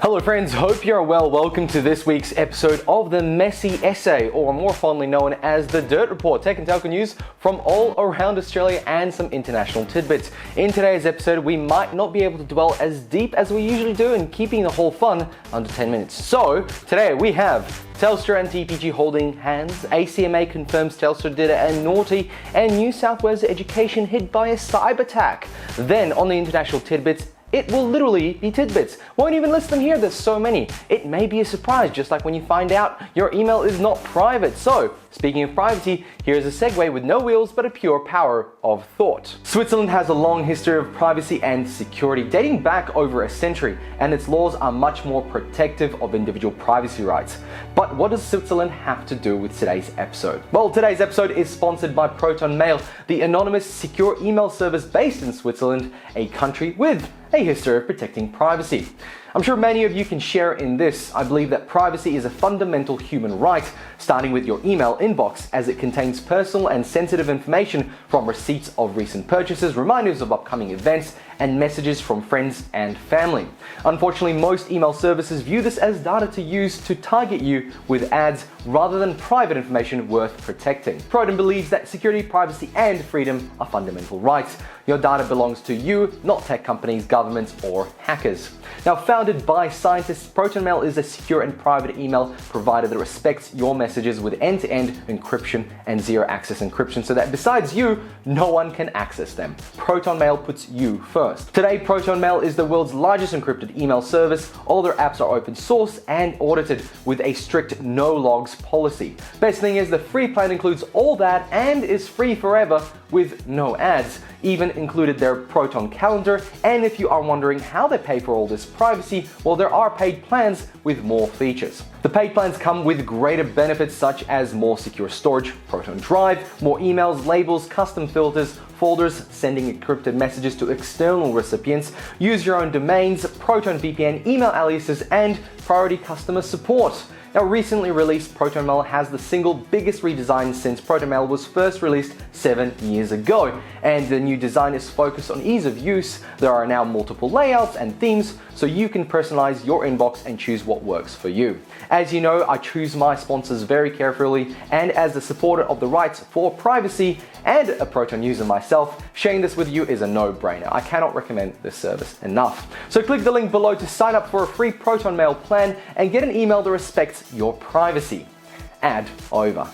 Hello friends, hope you're well. Welcome to this week's episode of the Messy Essay, or more fondly known as the Dirt Report, tech and telco news from all around Australia and some international tidbits. In today's episode, we might not be able to dwell as deep as we usually do in keeping the whole fun under 10 minutes. So, today we have Telstra and TPG holding hands, ACMA confirms Telstra did a naughty, and New South Wales education hit by a cyber attack. Then, on the international tidbits, it will literally be tidbits. Won't even list them here, there's so many. It may be a surprise, just like when you find out your email is not private. So, speaking of privacy, here's a segue with no wheels but a pure power of thought. Switzerland has a long history of privacy and security dating back over a century, and its laws are much more protective of individual privacy rights. But what does Switzerland have to do with today's episode? Well, today's episode is sponsored by Proton Mail, the anonymous secure email service based in Switzerland, a country with a history of protecting privacy. I'm sure many of you can share in this. I believe that privacy is a fundamental human right, starting with your email inbox, as it contains personal and sensitive information from receipts of recent purchases, reminders of upcoming events, and messages from friends and family. Unfortunately, most email services view this as data to use to target you with ads rather than private information worth protecting. Proton believes that security, privacy, and freedom are fundamental rights. Your data belongs to you, not tech companies, governments, or hackers. Now, founded by scientists, Proton Mail is a secure and private email provider that respects your messages with end-to-end encryption and zero-access encryption so that besides you, no one can access them. Proton Mail puts you first. Today, Proton Mail is the world's largest encrypted email service. All their apps are open source and audited with a strict no logs policy. Best thing is the free plan includes all that and is free forever with no ads. Even included their Proton calendar, and if you are wondering how they pay for all this privacy, well, there are paid plans with more features. The paid plans come with greater benefits such as more secure storage, Proton Drive, more emails, labels, custom filters, folders, sending encrypted messages to external recipients, use your own domains, Proton VPN, email aliases, and priority customer support. Now, recently released Proton Mail has the single biggest redesign since Proton Mail was first released 7 years ago, and the new design is focused on ease of use. There are now multiple layouts and themes, so you can personalize your inbox and choose what works for you. As you know, I choose my sponsors very carefully, and as a supporter of the rights for privacy and a Proton user myself, sharing this with you is a no-brainer. I cannot recommend this service enough. So click the link below to sign up for a free Proton Mail plan and get an email that respects your privacy. Ad over.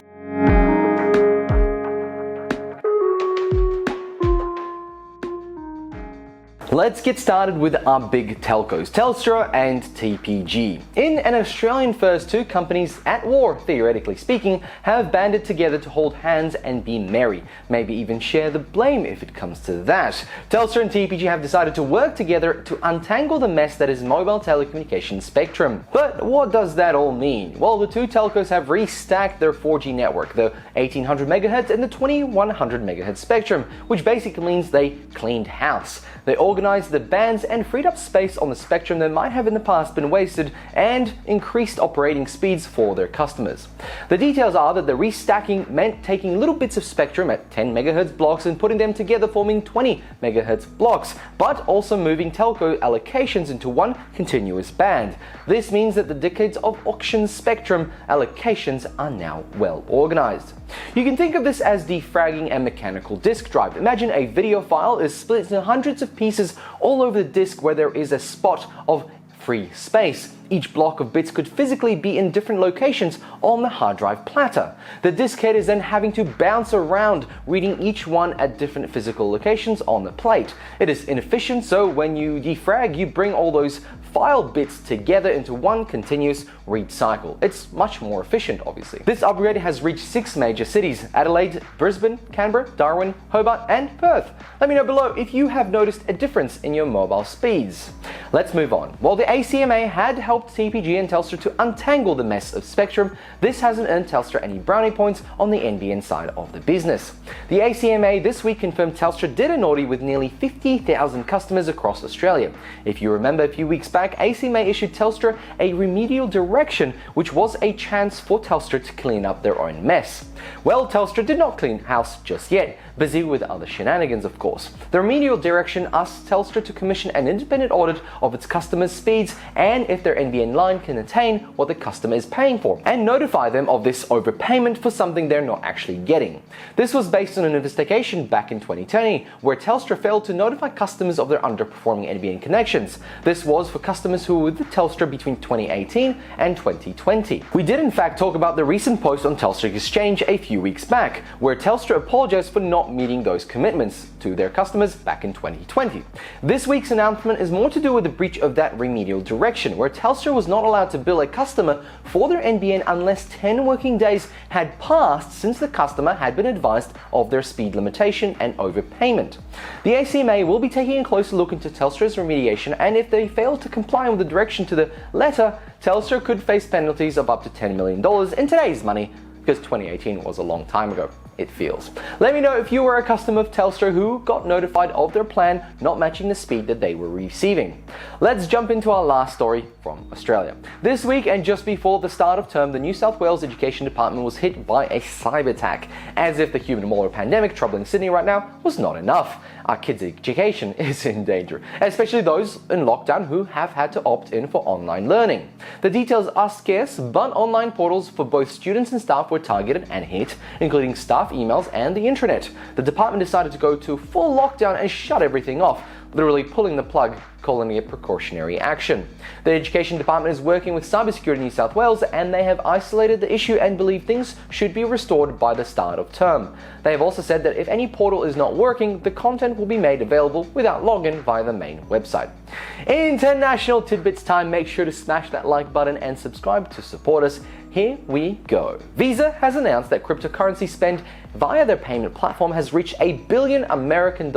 Let's get started with our big telcos, Telstra and TPG. In an Australian first, two companies at war, theoretically speaking, have banded together to hold hands and be merry, maybe even share the blame if it comes to that. Telstra and TPG have decided to work together to untangle the mess that is mobile telecommunications spectrum. But what does that all mean? Well, the two telcos have restacked their 4G network, the 1800 MHz and the 2100 MHz spectrum, which basically means they cleaned house. They organized the bands and freed up space on the spectrum that might have in the past been wasted and increased operating speeds for their customers. The details are that the restacking meant taking little bits of spectrum at 10 MHz blocks and putting them together forming 20 MHz blocks, but also moving telco allocations into one continuous band. This means that the decades of auction spectrum allocations are now well organized. You can think of this as defragging a mechanical disk drive. Imagine a video file is split into hundreds of pieces all over the disk where there is a spot of free space. Each block of bits could physically be in different locations on the hard drive platter. The disk head is then having to bounce around, reading each one at different physical locations on the plate. It is inefficient, so when you defrag, you bring all those file bits together into one continuous read cycle. It's much more efficient, obviously. This upgrade has reached 6 major cities: Adelaide, Brisbane, Canberra, Darwin, Hobart, and Perth. Let me know below if you have noticed a difference in your mobile speeds. Let's move on. While the ACMA had helped TPG and Telstra to untangle the mess of spectrum, this hasn't earned Telstra any brownie points on the NBN side of the business. The ACMA this week confirmed Telstra did a naughty with nearly 50,000 customers across Australia. If you remember a few weeks back, back, ACMA issued Telstra a remedial direction, which was a chance for Telstra to clean up their own mess. Well, Telstra did not clean house just yet, busy with other shenanigans of course. The remedial direction asked Telstra to commission an independent audit of its customers' speeds and if their NBN line can attain what the customer is paying for, and notify them of this overpayment for something they're not actually getting. This was based on an investigation back in 2020, where Telstra failed to notify customers of their underperforming NBN connections. This was for customers who were with Telstra between 2018 and 2020. We did in fact talk about the recent post on Telstra Exchange a few weeks back, where Telstra apologized for not meeting those commitments to their customers back in 2020. This week's announcement is more to do with the breach of that remedial direction, where Telstra was not allowed to bill a customer for their NBN unless 10 working days had passed since the customer had been advised of their speed limitation and overpayment. The ACMA will be taking a closer look into Telstra's remediation, and if they fail to comply with the direction to the letter, Telstra could face penalties of up to $10 million in today's money, because 2018 was a long time ago, it feels. Let me know if you were a customer of Telstra who got notified of their plan not matching the speed that they were receiving. Let's jump into our last story from Australia. This week, and just before the start of term, the New South Wales Education Department was hit by a cyber attack. As if the human-molar pandemic troubling Sydney right now was not enough. Our kids' education is in danger, especially those in lockdown who have had to opt in for online learning. The details are scarce, but online portals for both students and staff were targeted and hit, including staff emails and the intranet. The department decided to go to full lockdown and shut everything off, literally pulling the plug, calling it precautionary action. The Education Department is working with Cybersecurity New South Wales, and they have isolated the issue and believe things should be restored by the start of term. They have also said that if any portal is not working, the content will be made available without login via the main website. International Tid Bits time, make sure to smash that like button and subscribe to support us. Here we go. Visa has announced that cryptocurrency spend via their payment platform has reached $1 billion American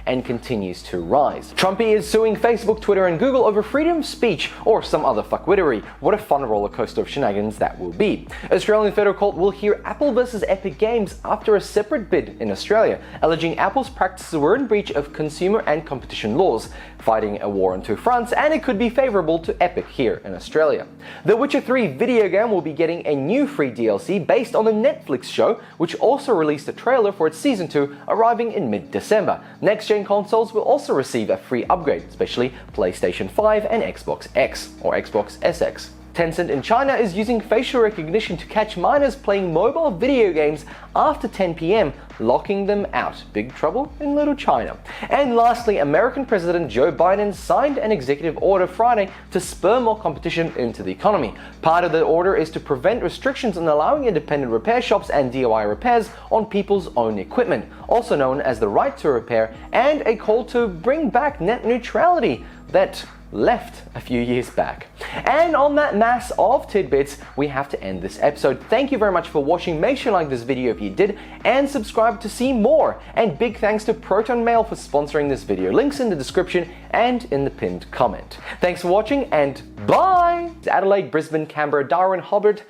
and continues to rise. Trumpy is suing Facebook, Twitter, and Google over freedom of speech or some other fuckwittery. What a fun roller coaster of shenanigans that will be. Australian Federal Court will hear Apple versus Epic Games after a separate bid in Australia, alleging Apple's practices were in breach of consumer and competition laws, fighting a war on two fronts, and it could be favorable to Epic here in Australia. The Witcher 3 video game will be getting a new free DLC based on the Netflix show, which also released a trailer for its Season 2 arriving in mid-December. Next-gen consoles will also receive a free upgrade, especially PlayStation 5 and Xbox X or Xbox SX. Tencent in China is using facial recognition to catch minors playing mobile video games after 10 p.m, locking them out. Big trouble in Little China. And lastly, American President Joe Biden signed an executive order Friday to spur more competition into the economy. Part of the order is to prevent restrictions on allowing independent repair shops and DIY repairs on people's own equipment, also known as the right to repair, and a call to bring back net neutrality that left a few years back. And on that mass of tidbits, we have to end this episode. Thank you very much for watching. Make sure you like this video if you did, and subscribe to see more. And big thanks to Proton Mail for sponsoring this video. Links in the description and in the pinned comment. Thanks for watching, and bye! Adelaide, Brisbane, Canberra, Darwin, Hobart,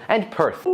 and Perth.